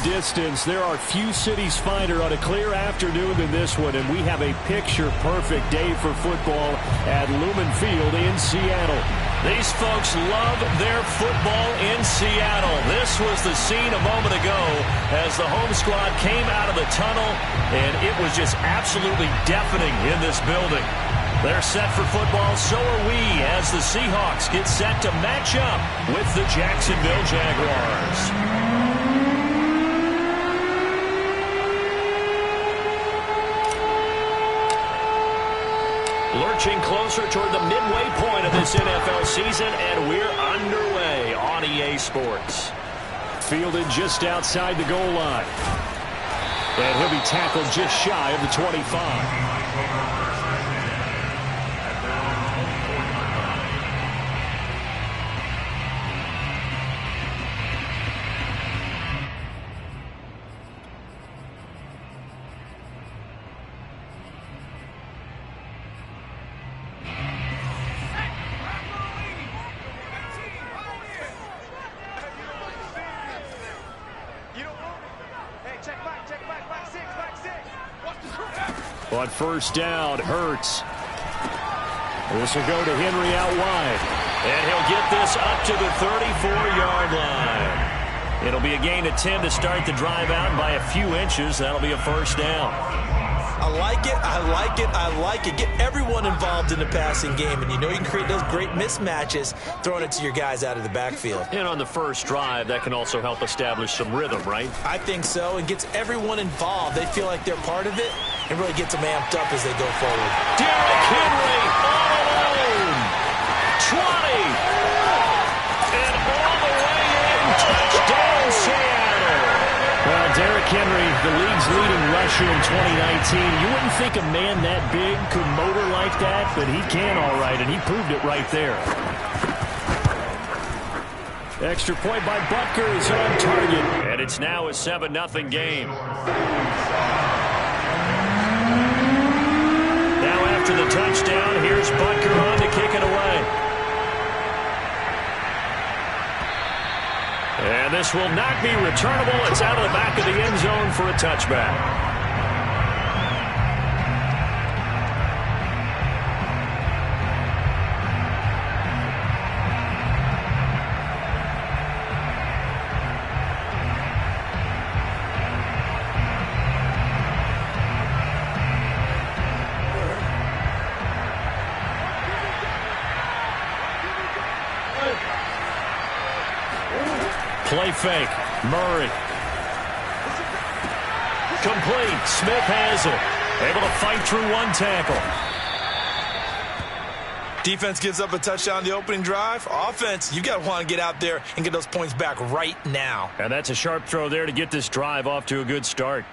distance, there are few cities finer on a clear afternoon than this one, and we have a picture-perfect day for football at Lumen Field in Seattle. These folks love their football in Seattle. This was the scene a moment ago as the home squad came out of the tunnel, and it was just absolutely deafening in this building. They're set for football, so are we, as the Seahawks get set to match up with the Jacksonville Jaguars. Lurching closer toward the midway point of this NFL season, and we're underway on EA Sports. Fielded just outside the goal line. And he'll be tackled just shy of the 25. On first down, Hurts. This will go to Henry out wide. And he'll get this up to the 34-yard line. It'll be a gain of 10 to start the drive out, and by a few inches, that'll be a first down. I like it, I like it, I like it. Get everyone involved in the passing game, and you know you can create those great mismatches throwing it to your guys out of the backfield. And on the first drive, that can also help establish some rhythm, right? I think so, and gets everyone involved. They feel like they're part of it, and really gets them amped up as they go forward. Derrick Henry all alone. 20. And all the way in. Touchdown, Seattle. Well, Derrick Henry, the league's leading rusher in 2019. You wouldn't think a man that big could motor like that, but he can all right, and he proved it right there. Extra point by Butker is on target. And it's now a 7-0 game. Now after the touchdown, here's Butker on to kick it away. And this will not be returnable. It's out of the back of the end zone for a touchback. Play fake. Murray. Complete. Smith has it. Able to fight through one tackle. Defense gives up a touchdown the opening drive. Offense, you got to want to get out there and get those points back right now. And that's a sharp throw there to get this drive off to a good start.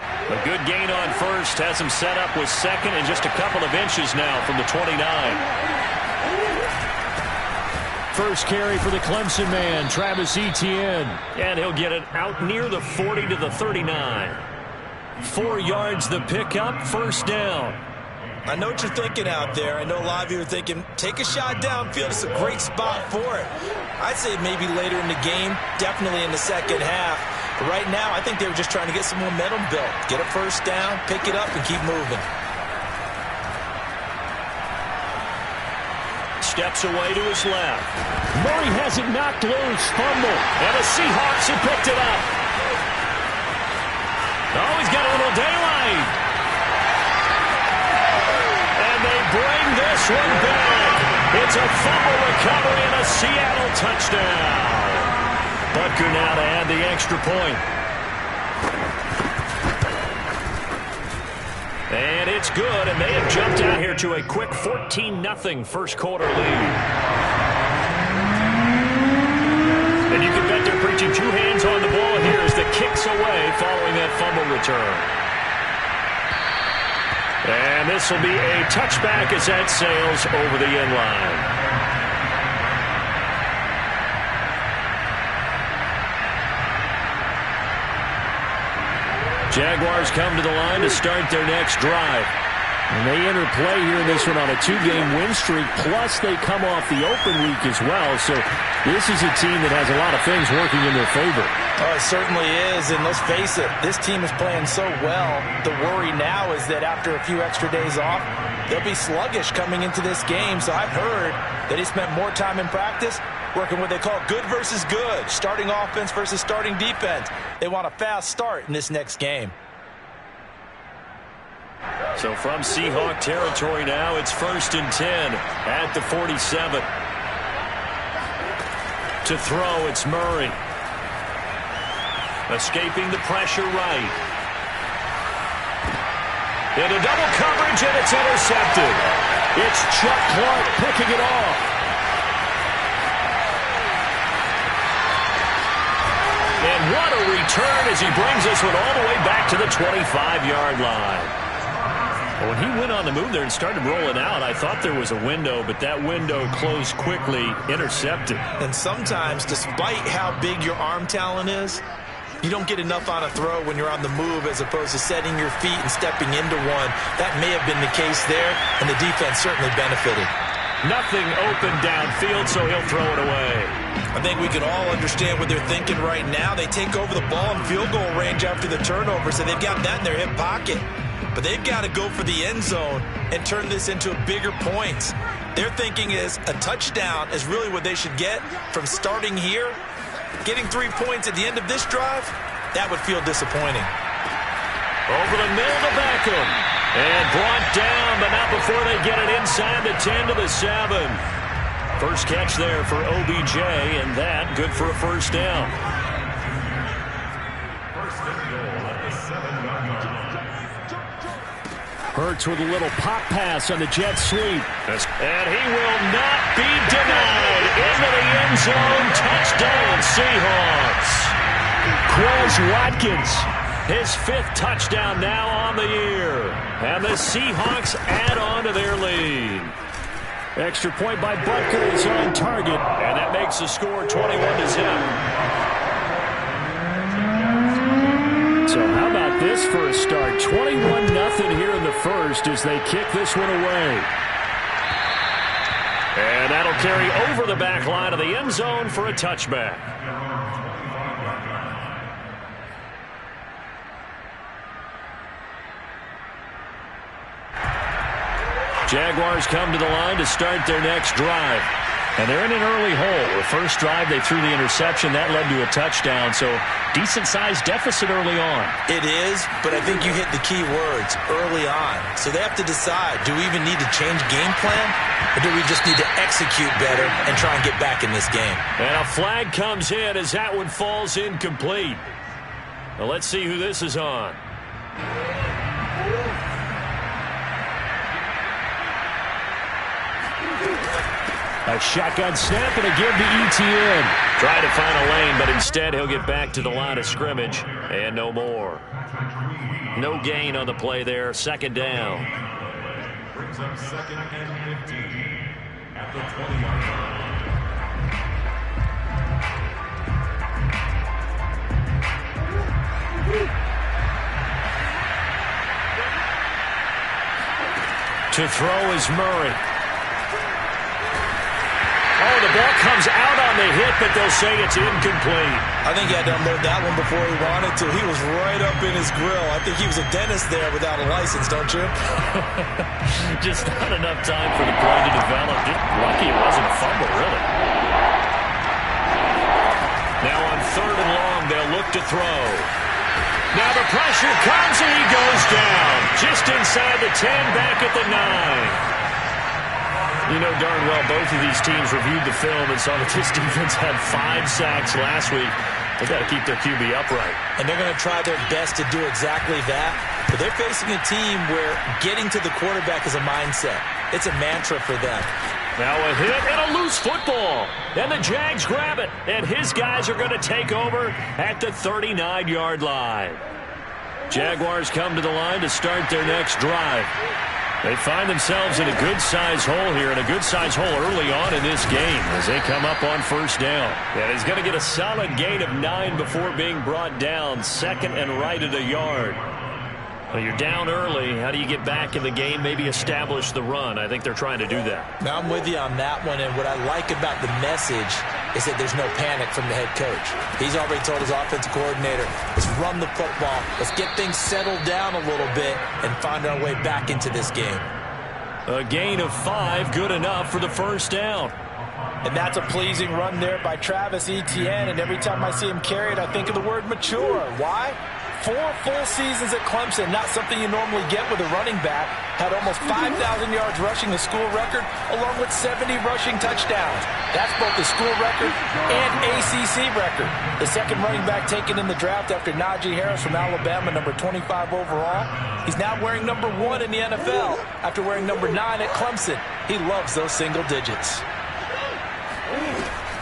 A good gain on first. Has him set up with second and just a couple of inches now from the 29. First carry for the Clemson man, Travis Etienne. And he'll get it out near the 40 to the 39. 4 yards the pickup, first down. I know what you're thinking out there. I know a lot of you are thinking, take a shot downfield. It's a great spot for it. I'd say maybe later in the game, definitely in the second half. But right now, I think they were just trying to get some momentum built. Get a first down, pick it up, and keep moving. Steps away to his left. Murray has it knocked loose. Fumble. And the Seahawks have picked it up. Oh, he's got a little daylight. And they bring this one back. It's a fumble recovery and a Seattle touchdown. Butker now to add the extra point. And it's good, and they have jumped out here to a quick 14-0 first quarter lead. And you can bet they're preaching 2 hands on the ball here as the kick's away following that fumble return. And this will be a touchback as that sails over the end line. Jaguars come to the line to start their next drive. And they enter play here in this one on a 2-game win streak, plus they come off the open week as well. So this is a team that has a lot of things working in their favor. Oh, it certainly is, and let's face it, this team is playing so well. The worry now is that after a few extra days off, they'll be sluggish coming into this game. So I've heard that he spent more time in practice working what they call good versus good, starting offense versus starting defense. They want a fast start in this next game. So from Seahawk territory now, it's 1st and 10 at the 47. To throw, it's Murray. Escaping the pressure right. Into double coverage, and it's intercepted. It's Chuck Clark picking it off. And what a return as he brings this one all the way back to the 25-yard line. When he went on the move there and started rolling out, I thought there was a window, but that window closed quickly, intercepted. And sometimes, despite how big your arm talent is, you don't get enough on a throw when you're on the move as opposed to setting your feet and stepping into one. That may have been the case there, and the defense certainly benefited. Nothing open downfield, so he'll throw it away. I think we can all understand what they're thinking right now. They take over the ball in field goal range after the turnover, so they've got that in their hip pocket. But they've got to go for the end zone and turn this into bigger points. Their thinking is a touchdown is really what they should get from starting here. Getting 3 points at the end of this drive, that would feel disappointing. Over the middle to Beckham. And brought down, but not before they get it inside the 10 to the 7. First catch there for OBJ, and that good for a first down. Hurts with a little pop pass on the jet sweep. And he will not be denied. Into the end zone. Touchdown, Seahawks. Quez Watkins. His 5th touchdown now on the year. And the Seahawks add on to their lead. Extra point by Butker is on target. And that makes the score 21-0. So how about this for a start? 21-0 here in the first as they kick this one away. And that'll carry over the back line of the end zone for a touchback. Jaguars come to the line to start their next drive. And they're in an early hole. The first drive, they threw the interception. That led to a touchdown. So decent-sized deficit early on. It is, but I think you hit the key words, early on. So they have to decide, do we even need to change game plan? Or do we just need to execute better and try and get back in this game? And a flag comes in as that one falls incomplete. Well, let's see who this is on. A shotgun snap and a give to Etienne. Trying to find a lane, but instead he'll get back to the line of scrimmage. And no more. No gain on the play there. 2nd down. Brings up 2nd and 15 at the 20-yard line. To throw is Murray. Oh, the ball comes out on the hit, but they'll say it's incomplete. I think he had to unload that one before he wanted to. He was right up in his grill. I think he was a dentist there without a license, don't you? Just not enough time for the play to develop. Just lucky it wasn't a fumble, really. Now on 3rd and long, they'll look to throw. Now the pressure comes and he goes down. Just inside the 10, back at the 9. You know darn well both of these teams reviewed the film and saw that this defense had 5 sacks last week. They've got to keep their QB upright. And they're going to try their best to do exactly that. But they're facing a team where getting to the quarterback is a mindset. It's a mantra for them. Now a hit and a loose football. And the Jags grab it. And his guys are going to take over at the 39-yard line. Jaguars come to the line to start their next drive. They find themselves in a good-sized hole here, and a good-sized hole early on in this game as they come up on 1st down. And he's going to get a solid gain of 9 before being brought down, 2nd and right at a yard. Well, you're down early. How do you get back in the game, maybe establish the run? I think they're trying to do that. Now, I'm with you on that one, and what I like about the message is that there's no panic from the head coach. He's already told his offensive coordinator, let's run the football, let's get things settled down a little bit and find our way back into this game. A gain of 5, good enough for the first down. And that's a pleasing run there by Travis Etienne, and every time I see him carry it, I think of the word mature. Why? 4 full seasons at Clemson, not something you normally get with a running back. Had almost 5,000 yards rushing, the school record, along with 70 rushing touchdowns. That's both the school record and ACC record. The second running back taken in the draft after Najee Harris from Alabama, number 25 overall. He's now wearing number 1 in the NFL after wearing number 9 at Clemson. He loves those single digits.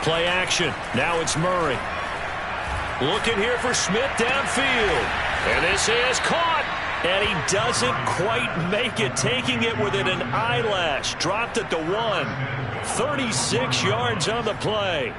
Play action. Now it's Murray. Looking here for Smith downfield. And this is caught. And he doesn't quite make it. Taking it within an eyelash. Dropped at the 1. 36 yards on the play.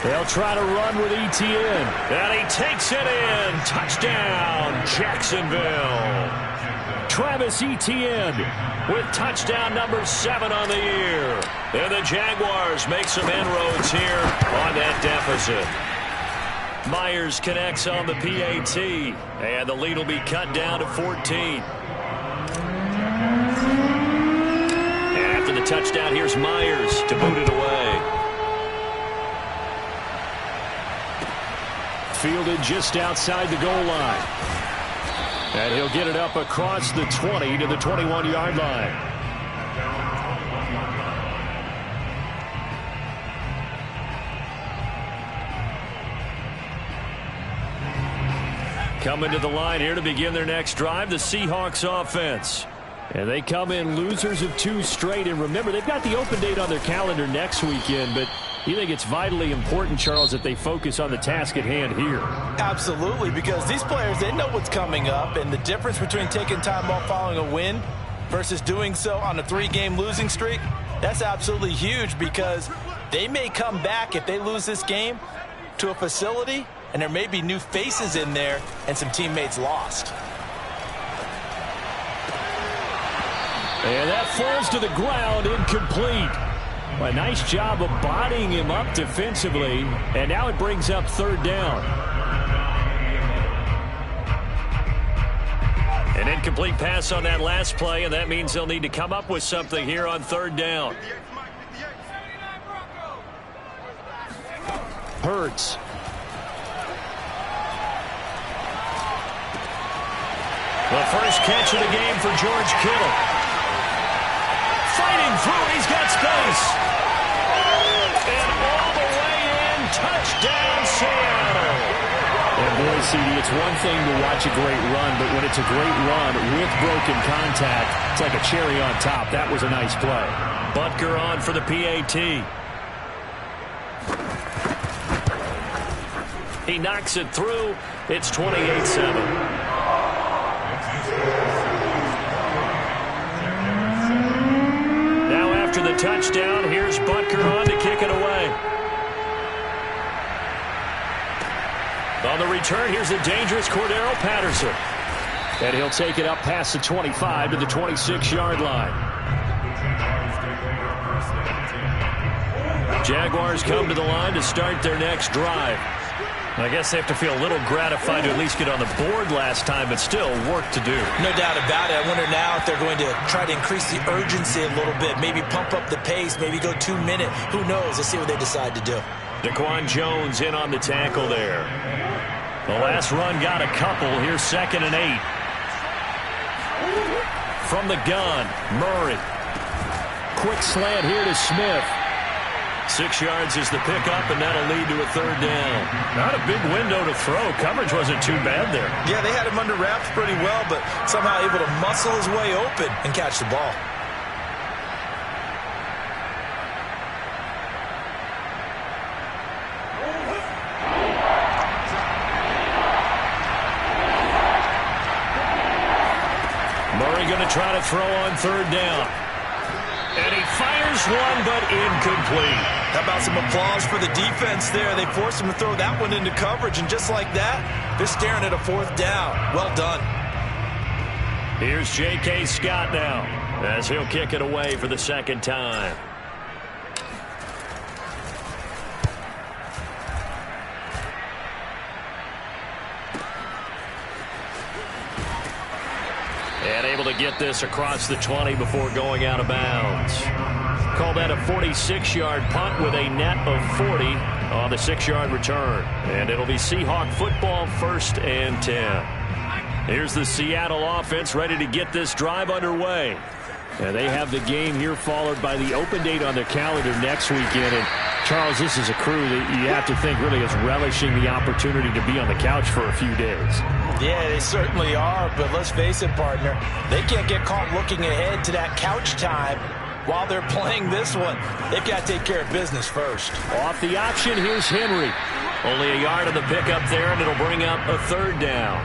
They'll try to run with Etienne. And he takes it in. Touchdown, Jacksonville. Travis Etienne with touchdown number 7 on the year. And the Jaguars make some inroads here on that deficit. Myers connects on the PAT. And the lead will be cut down to 14. And after the touchdown, here's Myers to boot it away. Fielded just outside the goal line. And he'll get it up across the 20 to the 21-yard line. Coming to the line here to begin their next drive, the Seahawks offense. And they come in losers of 2 straight. And remember, they've got the open date on their calendar next weekend, but you think it's vitally important, Charles, that they focus on the task at hand here? Absolutely, because these players, they know what's coming up, and the difference between taking time off following a win versus doing so on a 3-game losing streak, that's absolutely huge, because they may come back if they lose this game to a facility, and there may be new faces in there and some teammates lost. And that falls to the ground, incomplete. A nice job of bodying him up defensively, and now it brings up 3rd down. An incomplete pass on that last play, and that means they'll need to come up with something here on 3rd down. Hurts. The first catch of the game for George Kittle. Fighting through, he's got space. And all the way in, touchdown Seattle. And boy, CD, it's one thing to watch a great run, but when it's a great run with broken contact, it's like a cherry on top. That was a nice play. Butker on for the PAT. He knocks it through. It's 28-7. After the touchdown, here's Butker on to kick it away. On the return, here's the dangerous Cordero Patterson. And he'll take it up past the 25 to the 26-yard line. Jaguars come to the line to start their next drive. I guess they have to feel a little gratified to at least get on the board last time, but still work to do. No doubt about it. I wonder now if they're going to try to increase the urgency a little bit, maybe pump up the pace, maybe go 2-minute. Who knows? Let's see what they decide to do. Daquan Jones in on the tackle there. The last run got a couple. Here's 2nd and 8. From the gun, Murray. Quick slant here to Smith. 6 yards is the pickup, and that'll lead to a 3rd down. Not a big window to throw. Coverage wasn't too bad there. Yeah, they had him under wraps pretty well, but somehow able to muscle his way open and catch the ball. Murray going going to try to throw on third down. And he fires one, but incomplete. How about some applause for the defense there? They forced him to throw that one into coverage, and just like that, they're staring at a fourth down. Well done. Here's J.K. Scott now, as he'll kick it away for the second time. And able to get this across the 20 before going out of bounds. Call that a 46-yard punt with a net of 40 on the 6-yard return. And it'll be Seahawk football, 1st and 10. Here's the Seattle offense ready to get this drive underway. And they have the game here followed by the open date on their calendar next weekend. And Charles, this is a crew that you have to think really is relishing the opportunity to be on the couch for a few days. Yeah, they certainly are, but let's face it, partner, they can't get caught looking ahead to that couch time while they're playing this one. They've got to take care of business first. Off the option, here's Henry. Only a yard of the pickup there, and it'll bring up a third down.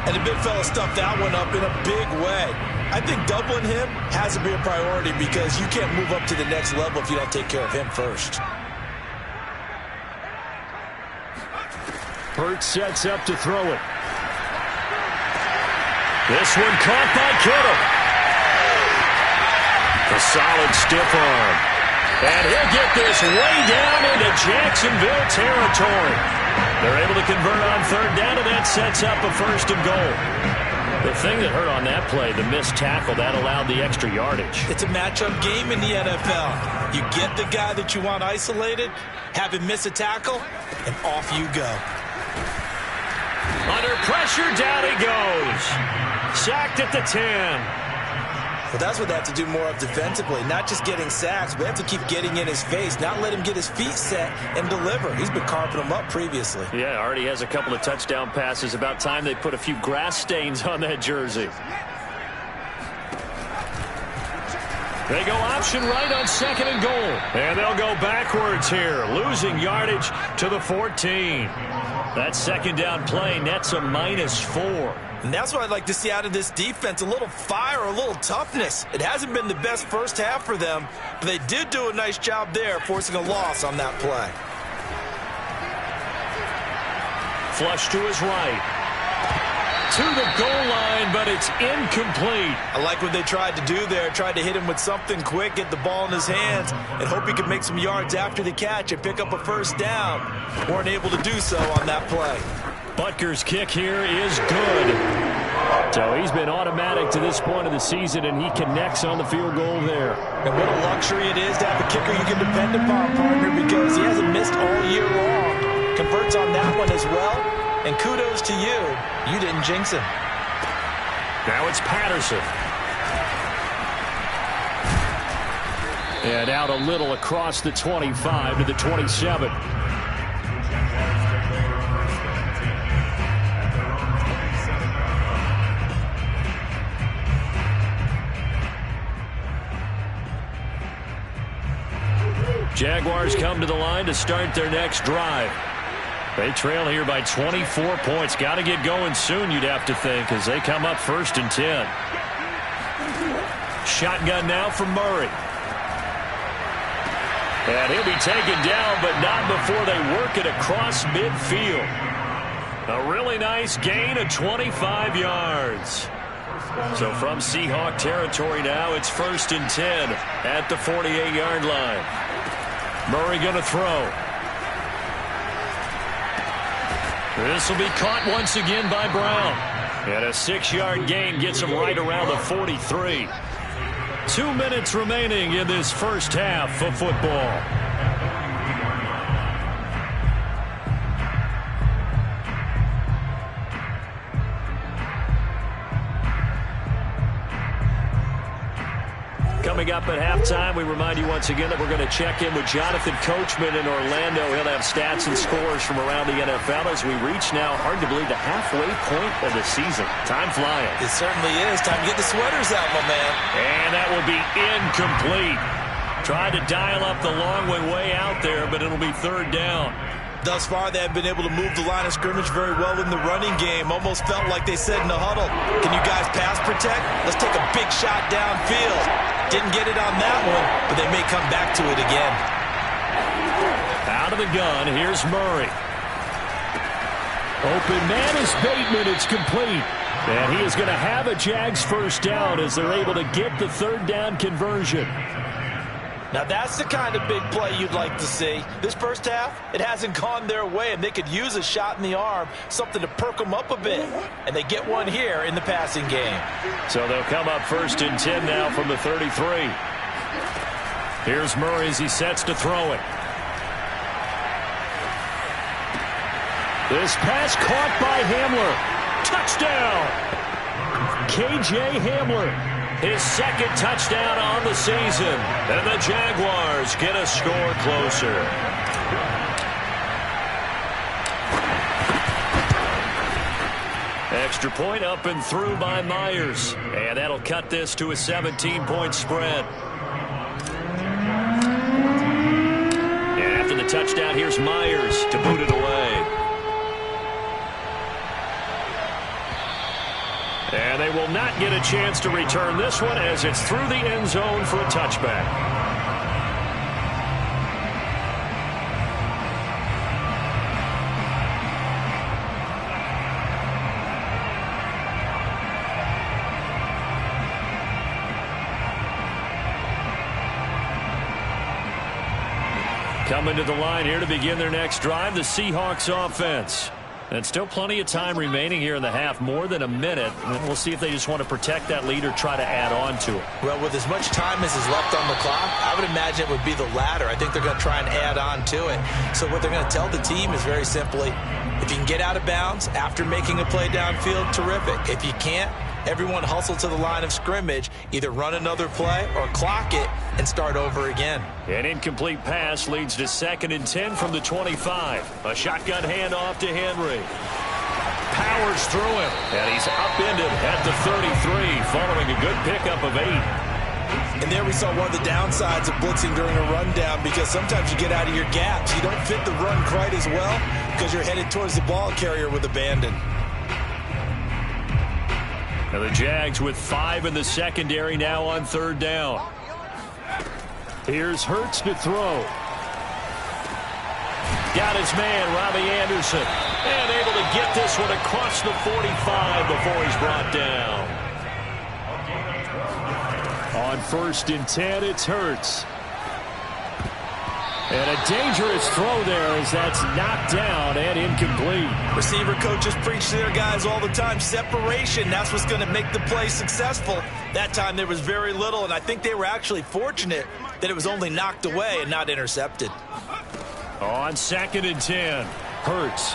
And the big fella stuffed that one up in a big way. I think doubling him has to be a priority because you can't move up to the next level if you don't take care of him first. Hurts sets up to throw it. This one caught by Kittle. A solid stiff arm. And he'll get this way down into Jacksonville territory. They're able to convert on third down, and that sets up a 1st and goal. The thing that hurt on that play, the missed tackle, that allowed the extra yardage. It's a matchup game in the NFL. You get the guy that you want isolated, have him miss a tackle, and off you go. Under pressure, down he goes. Sacked at the 10. Well, that's what they have to do more of defensively, not just getting sacks, but they have to keep getting in his face, not let him get his feet set and deliver. He's been carving them up previously. Yeah, already has a couple of touchdown passes. About time they put a few grass stains on that jersey. They go option right on 2nd and goal. And they'll go backwards here, losing yardage to the 14. That 2nd down play nets a -4. And that's what I'd like to see out of this defense, a little fire, a little toughness. It hasn't been the best first half for them, but they did do a nice job there, forcing a loss on that play. Flush to his right. To the goal line, but it's incomplete. I like what they tried to do there, tried to hit him with something quick, get the ball in his hands, and hope he could make some yards after the catch and pick up a 1st down. Weren't able to do so on that play. Butker's kick here is good. So he's been automatic to this point of the season, and he connects on the field goal there. And what a luxury it is to have a kicker you can depend upon, partner, because he hasn't missed all year long. Converts on that one as well, and kudos to you. You didn't jinx him. Now it's Patterson. And out a little across the 25 to the 27. Jaguars come to the line to start their next drive. They trail here by 24 points. Got to get going soon, you'd have to think, as they come up 1st and 10. Shotgun now for Murray. And he'll be taken down, but not before they work it across midfield. A really nice gain of 25 yards. So from Seahawk territory now, it's 1st and 10 at the 48-yard line. Murray going to throw. This will be caught once again by Brown. And a 6-yard gain gets him right around the 43. 2 minutes remaining in this first half of football. Coming up at halftime, we remind you once again that we're going to check in with Jonathan Coachman in Orlando. He'll have stats and scores from around the NFL as we reach now, hard to believe, the halfway point of the season. Time flying. It certainly is. Time to get the sweaters out, my man. And that will be incomplete. Tried to dial up the long way out there, but it'll be 3rd down. Thus far, they have been able to move the line of scrimmage very well in the running game. Almost felt like they said in the huddle, can you guys pass protect? Let's take a big shot downfield. Didn't get it on that one, but they may come back to it again. Out of the gun, here's Murray. Open man is Bateman. It's complete. And he is going to have a Jags first down as they're able to get the third down conversion. Now, that's the kind of big play you'd like to see. This first half, it hasn't gone their way, and they could use a shot in the arm, something to perk them up a bit. And they get one here in the passing game. So they'll come up 1st and 10 now from the 33. Here's Murray as he sets to throw it. This pass caught by Hamler. Touchdown! K.J. Hamler. His second touchdown on the season. And the Jaguars get a score closer. Extra point up and through by Myers. And that'll cut this to a 17-point spread. And after the touchdown, here's Myers to boot it away. And they will not get a chance to return this one as it's through the end zone for a touchback. Coming to the line here to begin their next drive, the Seahawks offense. And still plenty of time remaining here in the half, more than a minute. And we'll see if they just want to protect that lead or try to add on to it. Well, with as much time as is left on the clock, I would imagine it would be the latter. I think they're going to try and add on to it. So what they're going to tell the team is very simply, if you can get out of bounds after making a play downfield, terrific. If you can't, everyone hustle to the line of scrimmage, either run another play or clock it and start over again. An incomplete pass leads to 2nd and 10 from the 25. A shotgun handoff to Henry. Powers through him, and he's upended at the 33 following a good pickup of 8. And there we saw one of the downsides of blitzing during a rundown, because sometimes you get out of your gaps. You don't fit the run quite as well because you're headed towards the ball carrier with abandon. And the Jags with 5 in the secondary now on 3rd down. Here's Hurts to throw. Got his man, Robbie Anderson. And able to get this one across the 45 before he's brought down. On 1st and 10, it's Hurts. And a dangerous throw there as that's knocked down and incomplete. Receiver coaches preach to their guys all the time. Separation, that's what's going to make the play successful. That time there was very little, and I think they were actually fortunate that it was only knocked away and not intercepted. On 2nd and 10, Hurts.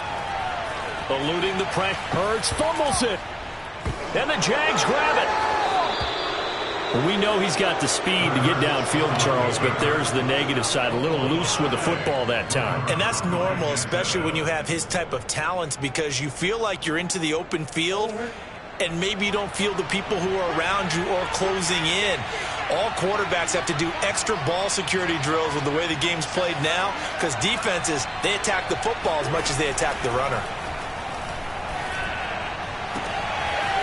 Eluding the pressure. Hurts fumbles it. And the Jags grab it. We know he's got the speed to get downfield, Charles, but there's the negative side. A little loose with the football that time. And that's normal, especially when you have his type of talent, because you feel like you're into the open field and maybe you don't feel the people who are around you or closing in. All quarterbacks have to do extra ball security drills with the way the game's played now, because defenses, they attack the football as much as they attack the runner.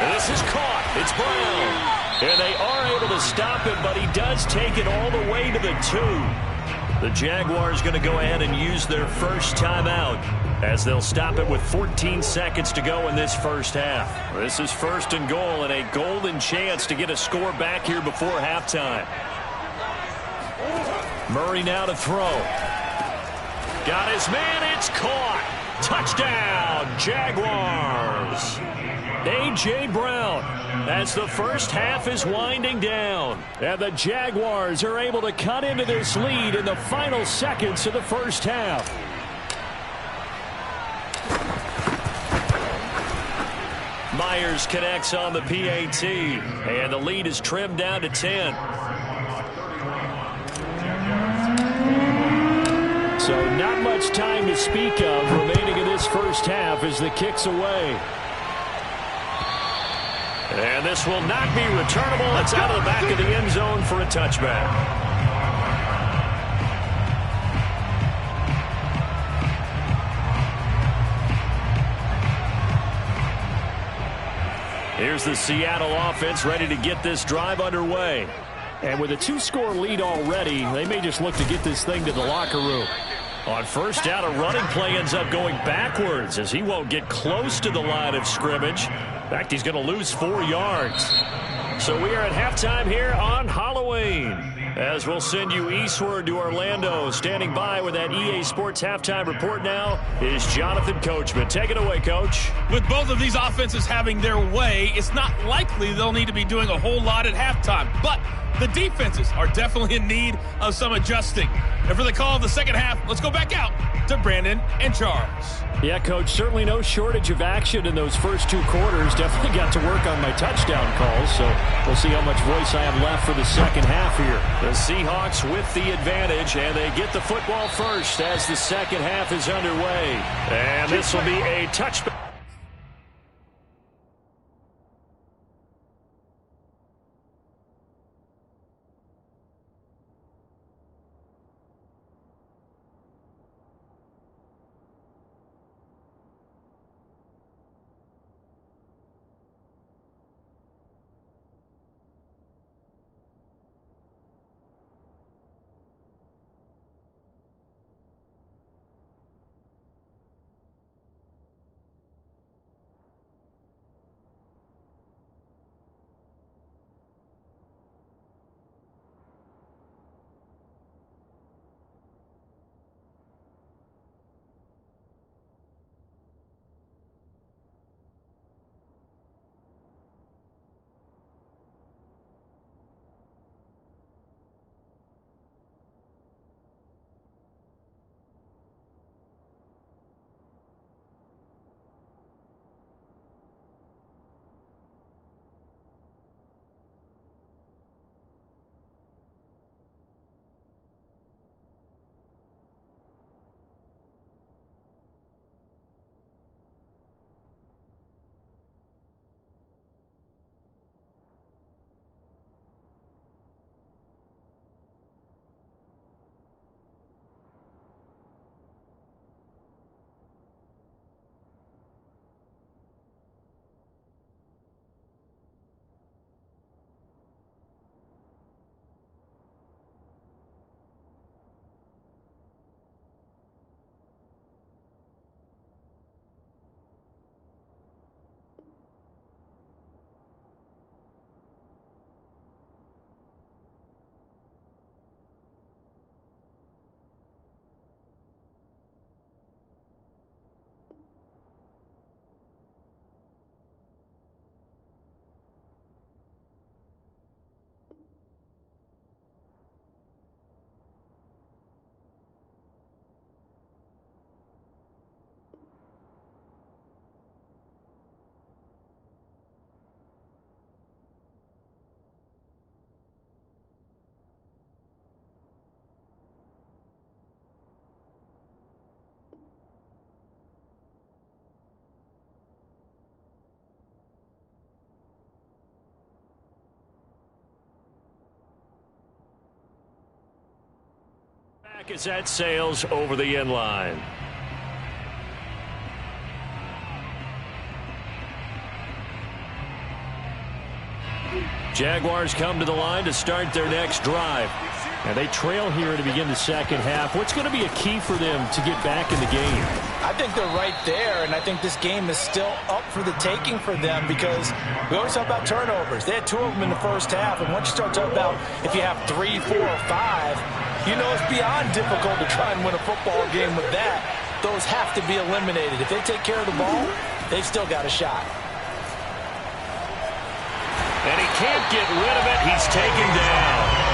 And this is caught. It's Brown. And they are able to stop him, but he does take it all the way to the 2. The Jaguars going to go ahead and use their first timeout as they'll stop it with 14 seconds to go in this first half. This is 1st and goal and a golden chance to get a score back here before halftime. Murray now to throw. Got his man. It's caught. Touchdown, Jaguars. A.J. Brown, as the first half is winding down. And the Jaguars are able to cut into this lead in the final seconds of the first half. Myers connects on the PAT, and the lead is trimmed down to 10. So not much time to speak of remaining in this first half as the kick's away. And this will not be returnable. It's out of the back of the end zone for a touchback. Here's the Seattle offense ready to get this drive underway. And with a 2-score lead already, they may just look to get this thing to the locker room. On first down, a running play ends up going backwards as he won't get close to the line of scrimmage. In fact, he's going to lose 4 yards. So we are at halftime here on Halloween, as we'll send you eastward to Orlando. Standing by with that EA Sports halftime report now is Jonathan Coachman. Take it away, Coach. With both of these offenses having their way, it's not likely they'll need to be doing a whole lot at halftime. But the defenses are definitely in need of some adjusting. And for the call of the second half, let's go back out to Brandon and Charles. Yeah, Coach, certainly no shortage of action in those first 2 quarters. Definitely got to work on my touchdown calls, so we'll see how much voice I have left for the second half here. The Seahawks with the advantage, and they get the football first as the second half is underway. And this will be a touchback. As that sails over the end line. Jaguars come to the line to start their next drive. And they trail here to begin the second half. What's going to be a key for them to get back in the game? I think they're right there, and I think this game is still up for the taking for them because we always talk about turnovers. They had 2 of them in the first half, and once you start talking about if you have 3, 4, or 5, you know it's beyond difficult to try and win a football game with that. Those have to be eliminated. If they take care of the ball, they've still got a shot. And he can't get rid of it. He's taken down.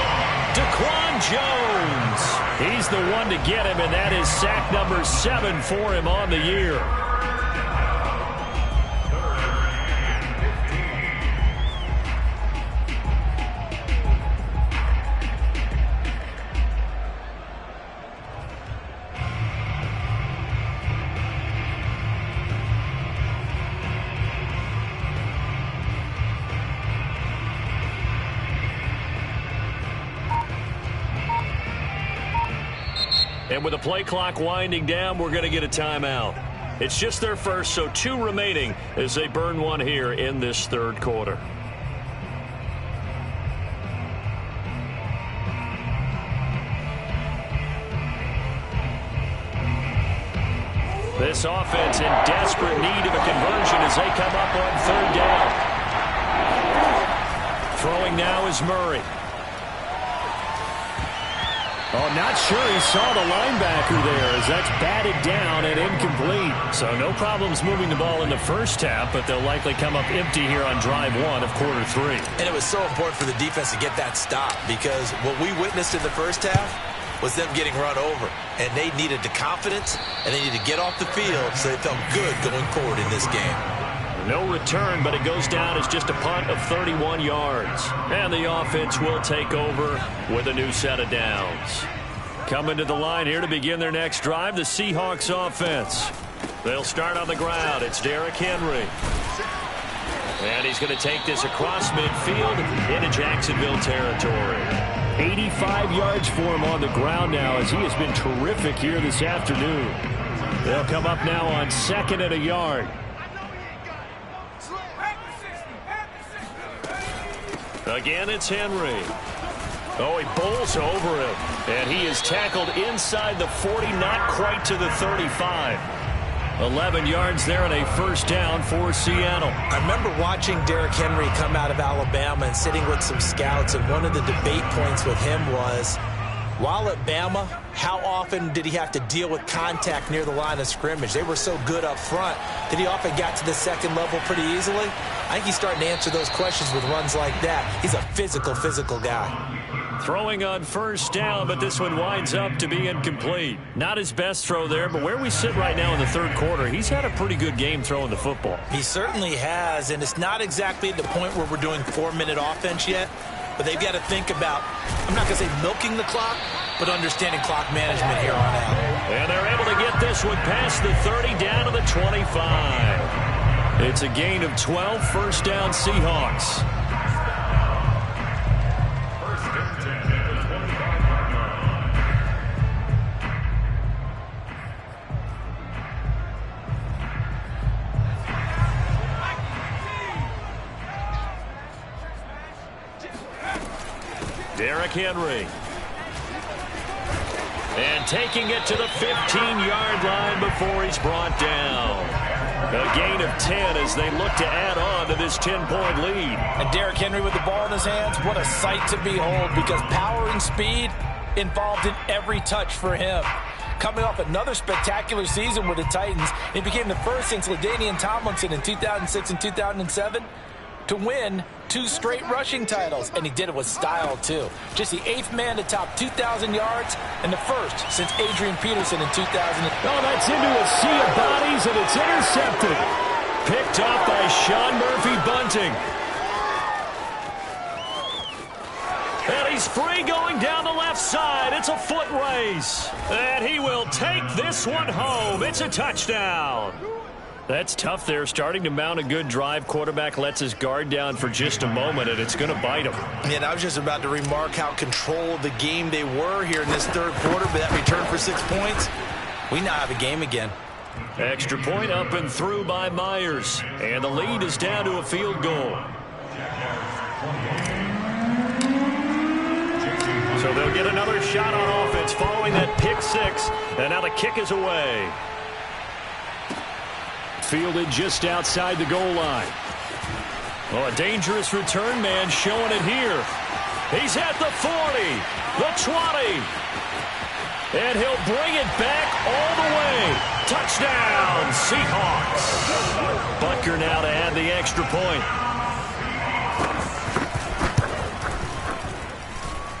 Daquan Jones. He's the one to get him, and that is sack number 7 for him on the year. And with the play clock winding down, we're going to get a timeout. It's just their first, so 2 remaining as they burn one here in this third quarter. This offense in desperate need of a conversion as they come up on third down. Throwing now is Murray. Oh, not sure he saw the linebacker there as that's batted down and incomplete. So no problems moving the ball in the first half, but they'll likely come up empty here on drive 1 of quarter 3. And it was so important for the defense to get that stop because what we witnessed in the first half was them getting run over. And they needed the confidence, and they needed to get off the field so they felt good going forward in this game. No return, but it goes down as just a punt of 31 yards. And the offense will take over with a new set of downs. Coming to the line here to begin their next drive, the Seahawks offense. They'll start on the ground. It's Derrick Henry. And he's going to take this across midfield into Jacksonville territory. 85 yards for him on the ground now as he has been terrific here this afternoon. They'll come up now on 2nd and a yard. Again, it's Henry. Oh, he bowls over him. And he is tackled inside the 40, not quite to the 35. 11 yards there and a first down for Seattle. I remember watching Derrick Henry come out of Alabama and sitting with some scouts, and one of the debate points with him was, while at Bama, how often did he have to deal with contact near the line of scrimmage? They were so good up front that he often got to the second level pretty easily. I think he's starting to answer those questions with runs like that. He's a physical guy. Throwing on first down, but this one winds up to be incomplete. Not his best throw there, but where we sit right now in the third quarter, he's had a pretty good game throwing the football. He certainly has, and it's not exactly at the point where we're doing 4-minute offense yet, but they've got to think about, I'm not going to say milking the clock, but understanding clock management here on out. And they're able to get this one past the 30 down to the 25. It's a gain of 12, first down Seahawks. Derrick Henry. And taking it to the 15-yard line before he's brought down. A gain of 10 as they look to add on to this 10-point lead. And Derrick Henry with the ball in his hands, what a sight to behold, because power and speed involved in every touch for him. Coming off another spectacular season with the Titans, he became the first since LaDainian Tomlinson in 2006 and 2007 to win 2 straight rushing titles, and he did it with style too. Just the 8th man to top 2,000 yards and the first since Adrian Peterson in 2000. Oh, that's into a sea of bodies, and it's intercepted. Picked up by Sean Murphy-Bunting. And he's free going down the left side. It's a foot race. And he will take this one home. It's a touchdown. That's tough there, starting to mount a good drive. Quarterback lets his guard down for just a moment, and it's going to bite him. And I was just about to remark how controlled the game they were here in this third quarter, but that return for 6 points, we now have a game again. Extra point up and through by Myers, and the lead is down to a field goal. So they'll get another shot on offense following that pick 6, and now the kick is away. Fielded just outside the goal line. Oh, a dangerous return man showing it here. He's at the 40, the 20. And he'll bring it back all the way. Touchdown, Seahawks. Butker now to add the extra point.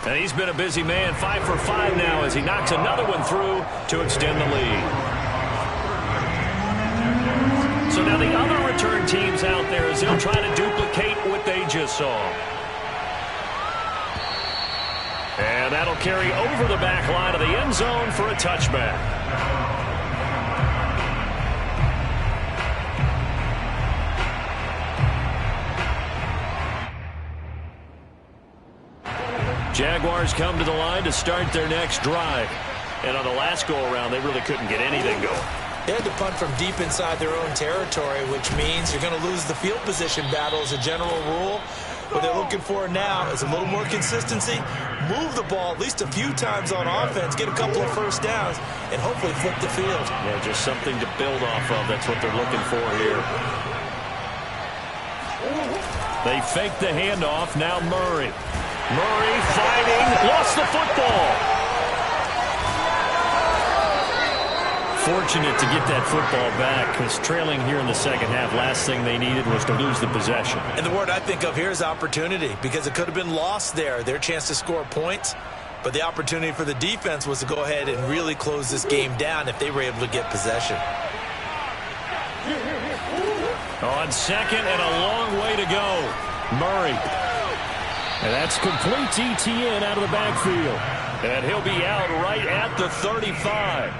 And he's been a busy man, 5 for 5 now as he knocks another one through to extend the lead. So now the other return teams out there as they'll try to duplicate what they just saw. And that'll carry over the back line of the end zone for a touchback. Jaguars come to the line to start their next drive. And on the last go-around, they really couldn't get anything going. They had to punt from deep inside their own territory, which means you're going to lose the field position battle as a general rule. What they're looking for now is a little more consistency, move the ball at least a few times on offense, get a couple of first downs, and hopefully flip the field. Yeah, just something to build off of. That's what they're looking for here. They fake the handoff. Now Murray. Murray fighting. Lost the football. Fortunate to get that football back, because trailing here in the second half, last thing they needed was to lose the possession. And the word I think of here is opportunity, because it could have been lost there, their chance to score points. But the opportunity for the defense was to go ahead and really close this game down if they were able to get possession. On second and a long way to go. Murray. And that's complete to Etienne out of the backfield. And he'll be out right at the 35.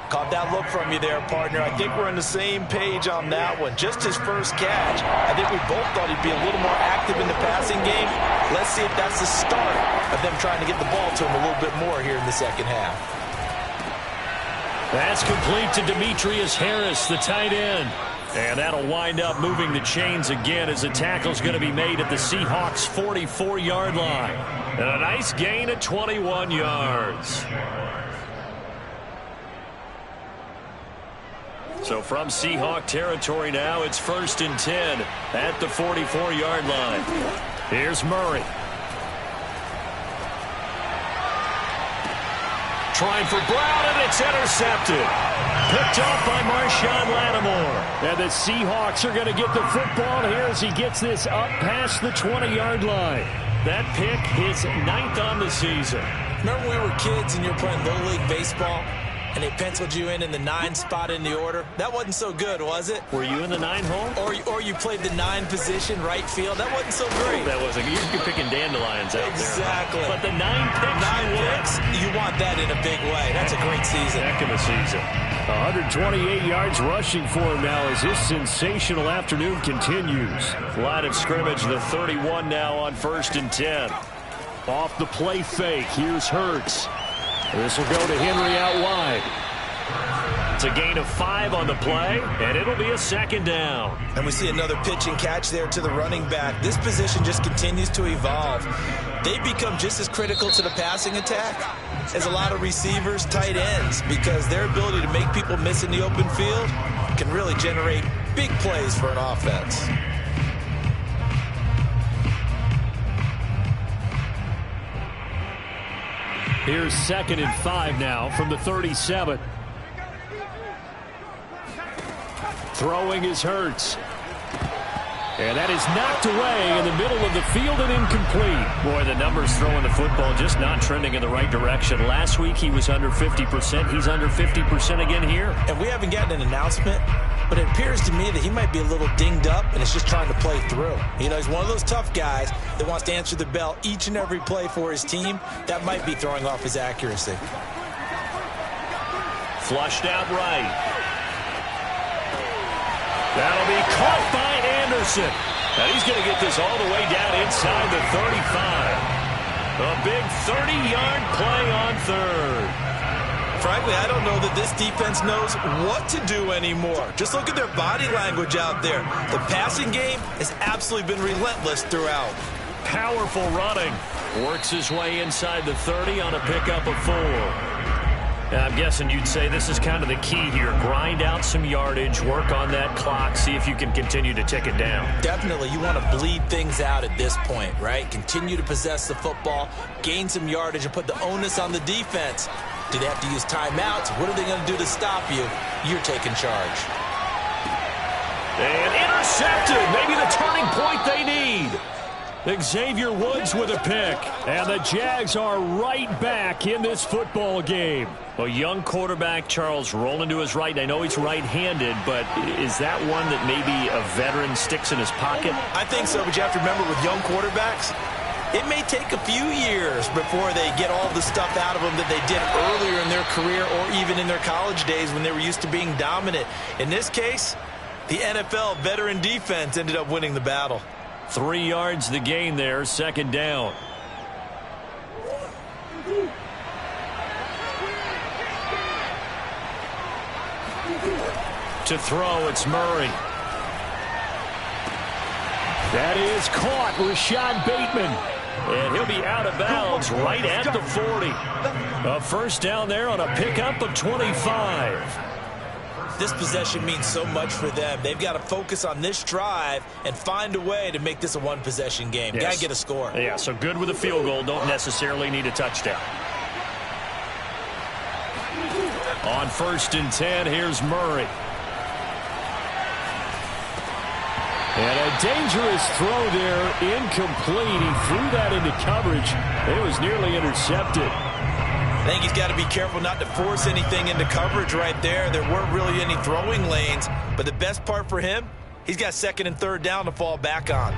Caught that look from you there, partner. I think we're on the same page on that one. Just his first catch. I think we both thought he'd be a little more active in the passing game. Let's see if that's the start of them trying to get the ball to him a little bit more here in the second half. That's complete to Demetrius Harris, the tight end. And that'll wind up moving the chains again as the tackle's going to be made at the Seahawks' 44-yard line. And a nice gain of 21 yards. So from Seahawk territory now, it's 1st and 10 at the 44-yard line. Here's Murray. Trying for Brown, and it's intercepted. Picked off by Marshawn Lattimore. And the Seahawks are going to get the football here as he gets this up past the 20-yard line. That pick, his 9th on the season. Remember when we were kids and you were playing Little League Baseball? And they penciled you in the 9 spot in the order. That wasn't so good, was it? Were you in the 9 hole? Or you played the 9 position, right field. That wasn't so great. That wasn't. You're picking dandelions out exactly. there. But the 9 picks. 9 picks. You want that in a big way. That's a great season. Heck of a season. 128 yards rushing for him now as this sensational afternoon continues. Line of scrimmage, the 31 now on 1st and 10. Off the play fake. Here's Hurts. This will go to Henry out wide. It's a gain of 5 on the play, and it'll be a 2nd down. And we see another pitch and catch there to the running back. This position just continues to evolve. They become just as critical to the passing attack as a lot of receivers, tight ends, because their ability to make people miss in the open field can really generate big plays for an offense. Here's 2nd and 5 now from the 37. Throwing is Hurts. And that is knocked away in the middle of the field and incomplete. Boy, the numbers throwing the football just not trending in the right direction. Last week he was under 50%. He's under 50% again here. And we haven't gotten an announcement, but it appears to me that he might be a little dinged up and is just trying to play through. You know, he's one of those tough guys that wants to answer the bell each and every play for his team. That might be throwing off his accuracy. Flushed out right. That'll be caught by Anderson. And he's going to get this all the way down inside the 35. A big 30-yard play on 3rd. Frankly, I don't know that this defense knows what to do anymore. Just look at their body language out there. The passing game has absolutely been relentless throughout. Powerful running. Works his way inside the 30 on a pickup of 4. I'm guessing you'd say this is kind of the key here. Grind out some yardage, work on that clock, see if you can continue to tick it down. Definitely. You want to bleed things out at this point, right? Continue to possess the football, gain some yardage, and put the onus on the defense. Do they have to use timeouts? What are they going to do to stop you? You're taking charge. And intercepted. Maybe the turning point they need. Xavier Woods with a pick. And the Jags are right back in this football game. A young quarterback, Charles, rolling to his right. I know he's right-handed, but is that one that maybe a veteran sticks in his pocket? I think so, but you have to remember with young quarterbacks, it may take a few years before they get all the stuff out of them that they did earlier in their career or even in their college days when they were used to being dominant. In this case, the NFL veteran defense ended up winning the battle. 3 yards the gain there, 2nd down. To throw, it's Murray. That is caught, Rashad Bateman. And he'll be out of bounds right at the 40. A first down there on a pickup of 25. This possession means so much for them. They've got to focus on this drive and find a way to make this a one-possession game. Yes. Got to get a score. Yeah, so good with a field goal. Don't necessarily need a touchdown. On 1st and 10, here's Murray. And a dangerous throw there, incomplete. He threw that into coverage. It was nearly intercepted. I think he's got to be careful not to force anything into coverage right there. There weren't really any throwing lanes, but the best part for him, he's got 2nd and 3rd down to fall back on.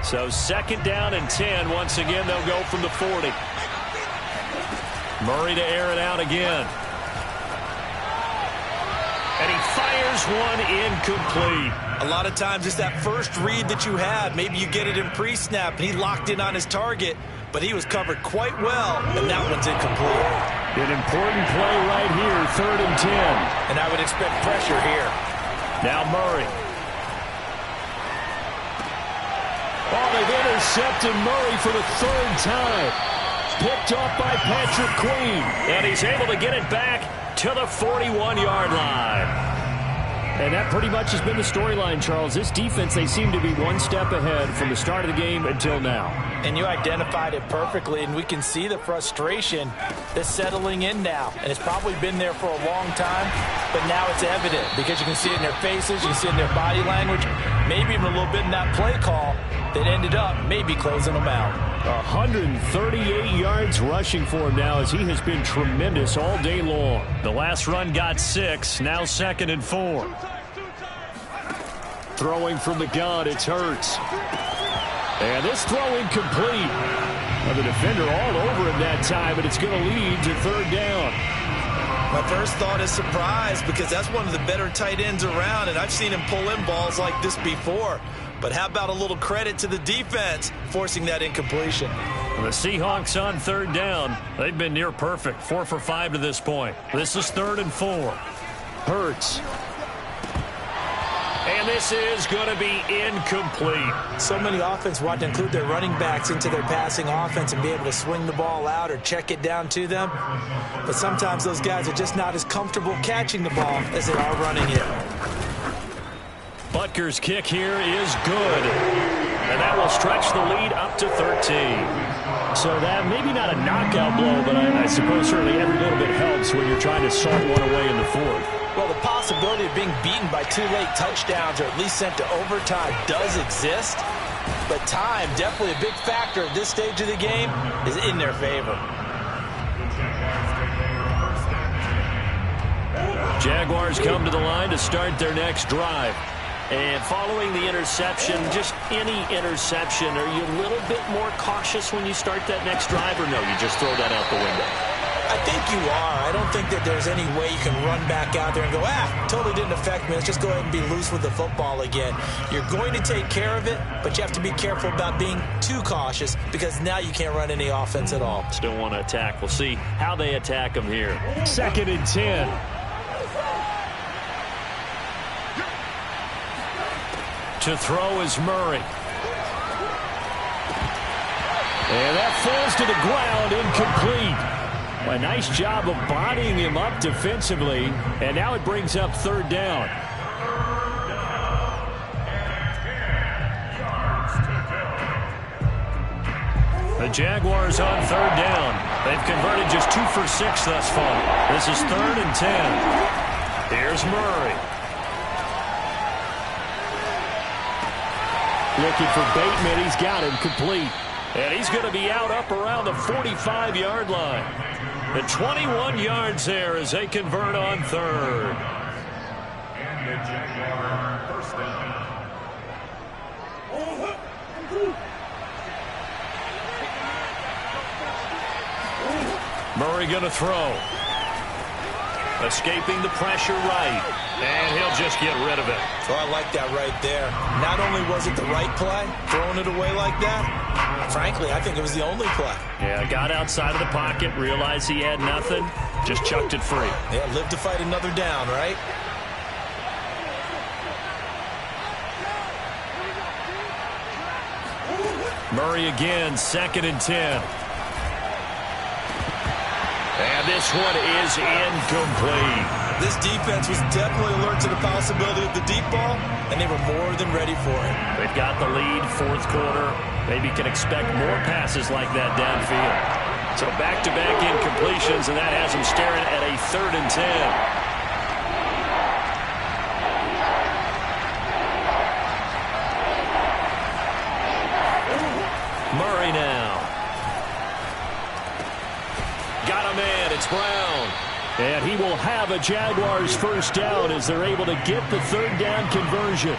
So 2nd down and 10. Once again, they'll go from the 40. Murray to air it out again. And he fires one incomplete. A lot of times it's that first read that you have. Maybe you get it in pre-snap, and he locked in on his target, but he was covered quite well, and that one's incomplete. An important play right here, 3rd and 10. And I would expect pressure here. Now Murray. Oh, they've intercepted Murray for the 3rd time. Picked off by Patrick Queen. And he's able to get it back to the 41-yard line. And that pretty much has been the storyline, Charles. This defense, they seem to be one step ahead from the start of the game until now. And you identified it perfectly, and we can see the frustration that's settling in now. And it's probably been there for a long time, but now it's evident because you can see it in their faces, you can see it in their body language, maybe even a little bit in that play call that ended up maybe closing them out. 138 yards rushing for him now as he has been tremendous all day long. The last run got 6, now 2nd and 4. Throwing from the gun, it's Hurts. And this throw incomplete. Well, the defender all over him that time, but it's going to lead to 3rd down. My first thought is surprise because that's one of the better tight ends around, and I've seen him pull in balls like this before. But how about a little credit to the defense forcing that incompletion? The Seahawks on 3rd down. They've been near perfect, 4 for 5 to this point. This is 3rd and 4. Hurts. And this is going to be incomplete. So many offenses want to include their running backs into their passing offense and be able to swing the ball out or check it down to them. But sometimes those guys are just not as comfortable catching the ball as they are running it. Butker's kick here is good. And that will stretch the lead up to 13. So that maybe not a knockout blow, but I suppose certainly every little bit helps when you're trying to salt one away in the 4th. Well, the possibility of being beaten by 2 late touchdowns or at least sent to overtime does exist. But time, definitely a big factor at this stage of the game, is in their favor. Jaguars come to the line to start their next drive. And following the interception, just any interception, are you a little bit more cautious when you start that next drive, or no, you just throw that out the window? I think you are. I don't think that there's any way you can run back out there and go, totally didn't affect me. Let's just go ahead and be loose with the football again. You're going to take care of it, but you have to be careful about being too cautious because now you can't run any offense at all. Still want to attack. We'll see how they attack them here. 2nd and 10. To throw is Murray. And that falls to the ground, incomplete. A nice job of bodying him up defensively, and now it brings up 3rd down. The Jaguars on 3rd down. They've converted just 2 for 6 thus far. This is 3rd and 10. Here's Murray. Looking for Bateman. He's got him complete. And he's going to be out up around the 45-yard line. The 21 yards there as they convert on 3rd. And the Jaguar first down. Murray going to throw. Escaping the pressure right. And he'll just get rid of it. So I like that right there. Not only was it the right play, throwing it away like that, frankly, I think it was the only play. Yeah, got outside of the pocket, realized he had nothing, just chucked it free. Yeah, live to fight another down, right? Murray again, 2nd and 10. And this one is incomplete. This defense was definitely alert to the possibility of the deep ball, and they were more than ready for it. They've got the lead, 4th quarter. Maybe can expect more passes like that downfield. So back-to-back incompletions, and that has them staring at a 3rd and 10. Murray now. Got a man. It's Brown. And he will have a Jaguars first down as they're able to get the 3rd down conversion.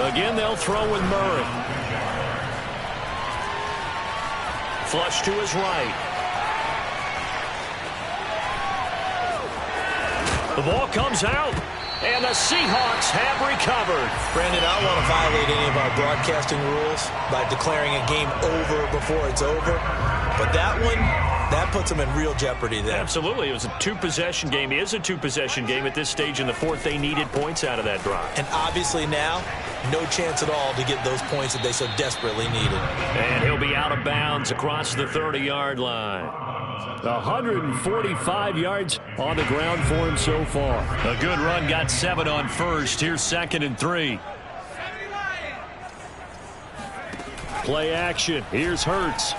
Again, they'll throw with Murray. Flush to his right. The ball comes out. And the Seahawks have recovered. Brandon, I don't want to violate any of our broadcasting rules by declaring a game over before it's over. But that one, that puts them in real jeopardy there. Absolutely. It was a 2-possession game. It is a 2-possession game at this stage in the 4th. They needed points out of that drive. And obviously now, no chance at all to get those points that they so desperately needed. And he'll be out of bounds across the 30-yard line. 145 yards on the ground for him so far. A good run, got 7 on first. Here's 2nd and 3. Play action. Here's Hurts.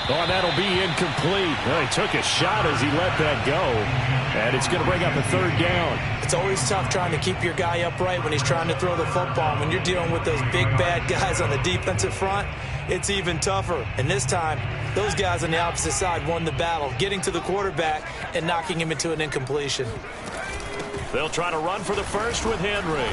Oh, that'll be incomplete. Well, he took a shot as he let that go. And it's going to bring up a 3rd down. It's always tough trying to keep your guy upright when he's trying to throw the football. When you're dealing with those big, bad guys on the defensive front, it's even tougher. And this time, those guys on the opposite side won the battle, getting to the quarterback and knocking him into an incompletion. They'll try to run for the first with Henry.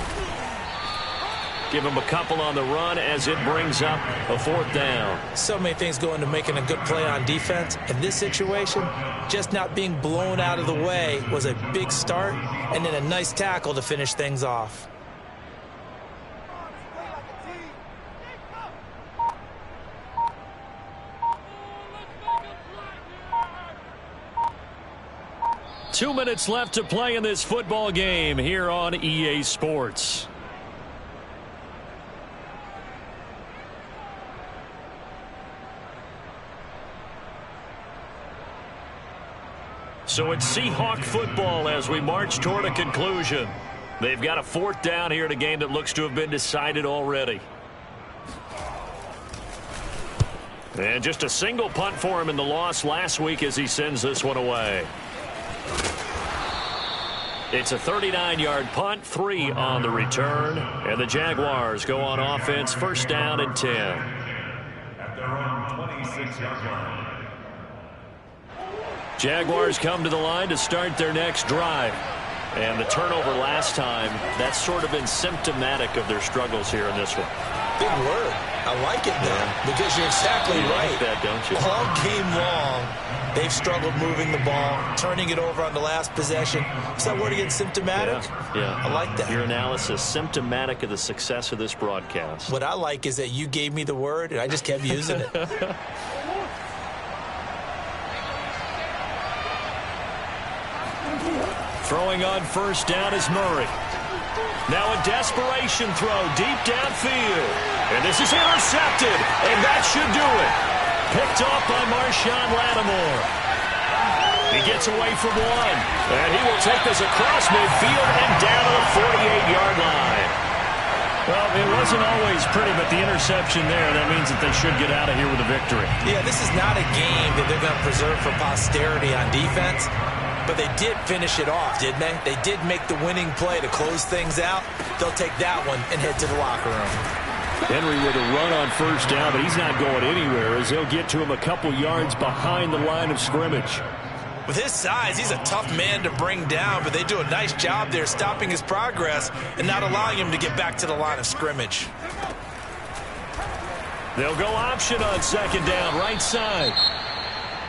Give him a couple on the run as it brings up a 4th down. So many things go into making a good play on defense. In this situation, just not being blown out of the way was a big start, and then a nice tackle to finish things off. Two minutes left to play in this football game here on EA Sports. So it's Seahawk football as we march toward a conclusion. They've got a 4th down here in a game that looks to have been decided already. And just a single punt for him in the loss last week as he sends this one away. It's a 39-yard punt, 3 on the return. And the Jaguars go on offense, 1st down and 10. At their own 26-yard line. Jaguars come to the line to start their next drive. And the turnover last time, that's sort of been symptomatic of their struggles here in this one. Big word. I like it, though, because you're exactly right. Like that, don't you? All game long, they've struggled moving the ball, turning it over on the last possession. Is that word again, symptomatic? Yeah. I like that. Your analysis, symptomatic of the success of this broadcast. What I like is that you gave me the word, and I just kept using it. Throwing on 1st down is Murray. Now a desperation throw deep downfield. And this is intercepted. And that should do it. Picked off by Marshawn Lattimore. He gets away from one. And he will take this across midfield and down to the 48-yard line. Well, it wasn't always pretty, but the interception there, that means that they should get out of here with a victory. Yeah, this is not a game that they're going to preserve for posterity on defense. But they did finish it off, didn't they? They did make the winning play to close things out. They'll take that one and head to the locker room. Henry with a run on 1st down, but he's not going anywhere as they'll get to him a couple yards behind the line of scrimmage. With his size, he's a tough man to bring down, but they do a nice job there stopping his progress and not allowing him to get back to the line of scrimmage. They'll go option on 2nd down, right side.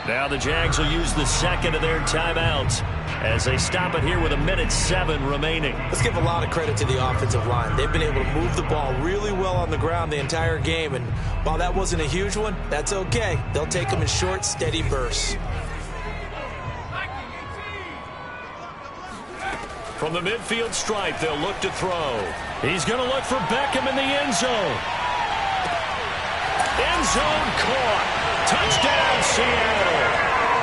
Now the Jags will use the 2nd of their timeouts as they stop it here with 1:07 remaining. Let's give a lot of credit to the offensive line. They've been able to move the ball really well on the ground the entire game, and while that wasn't a huge one, that's okay. They'll take them in short, steady bursts. From the midfield stripe, they'll look to throw. He's going to look for Beckham in the end zone. End zone caught. Touchdown, Seattle.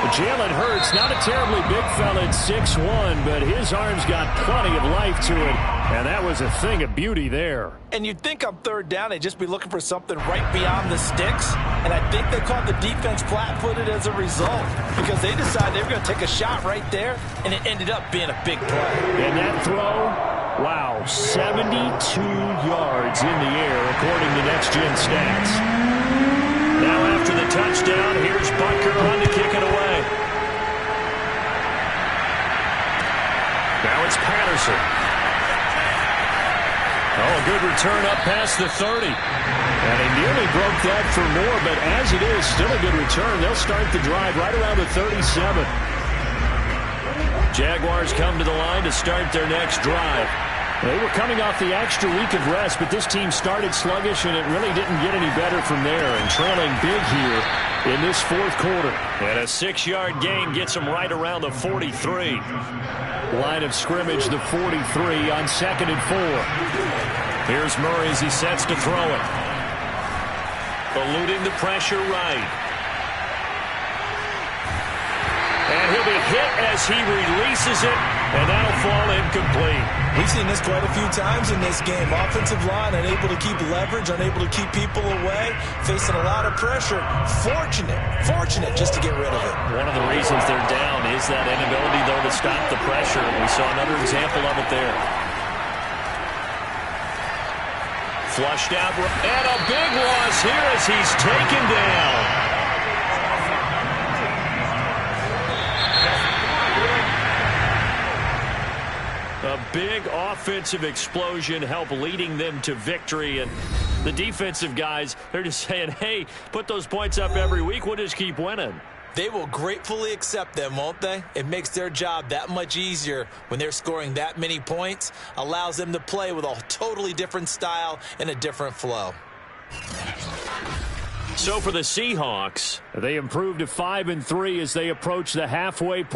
Jalen Hurts, not a terribly big fella at 6'1", but his arms got plenty of life to it, and that was a thing of beauty there. And you'd think on third down they'd just be looking for something right beyond the sticks, and I think they caught the defense flat-footed as a result because they decided they were going to take a shot right there, and it ended up being a big play. And that throw, wow, 72 yards in the air according to Next Gen Stats. Now after the touchdown, here's Butker on to kick it away. Now it's Patterson. Oh, a good return up past the 30. And he nearly broke that for more, but as it is, still a good return. They'll start the drive right around the 37. Jaguars come to the line to start their next drive. They were coming off the extra week of rest, but this team started sluggish, and it really didn't get any better from there, and trailing big here in this fourth quarter. And a 6-yard gain gets them right around the 43. Line of scrimmage, the 43 on 2nd and 4. Here's Murray as he sets to throw it. Eluding the pressure right. And he'll be hit as he releases it, and that'll fall incomplete. We've seen this quite a few times in this game. Offensive line unable to keep leverage, unable to keep people away, facing a lot of pressure. Fortunate just to get rid of it. One of the reasons they're down is that inability, though, to stop the pressure. We saw another example of it there. Flushed out, and a big loss here as he's taken down. A big offensive explosion helped leading them to victory. And the defensive guys, they're just saying, hey, put those points up every week. We'll just keep winning. They will gratefully accept them, won't they? It makes their job that much easier when they're scoring that many points. Allows them to play with a totally different style and a different flow. So for the Seahawks, they improved to 5-3 as they approach the halfway point.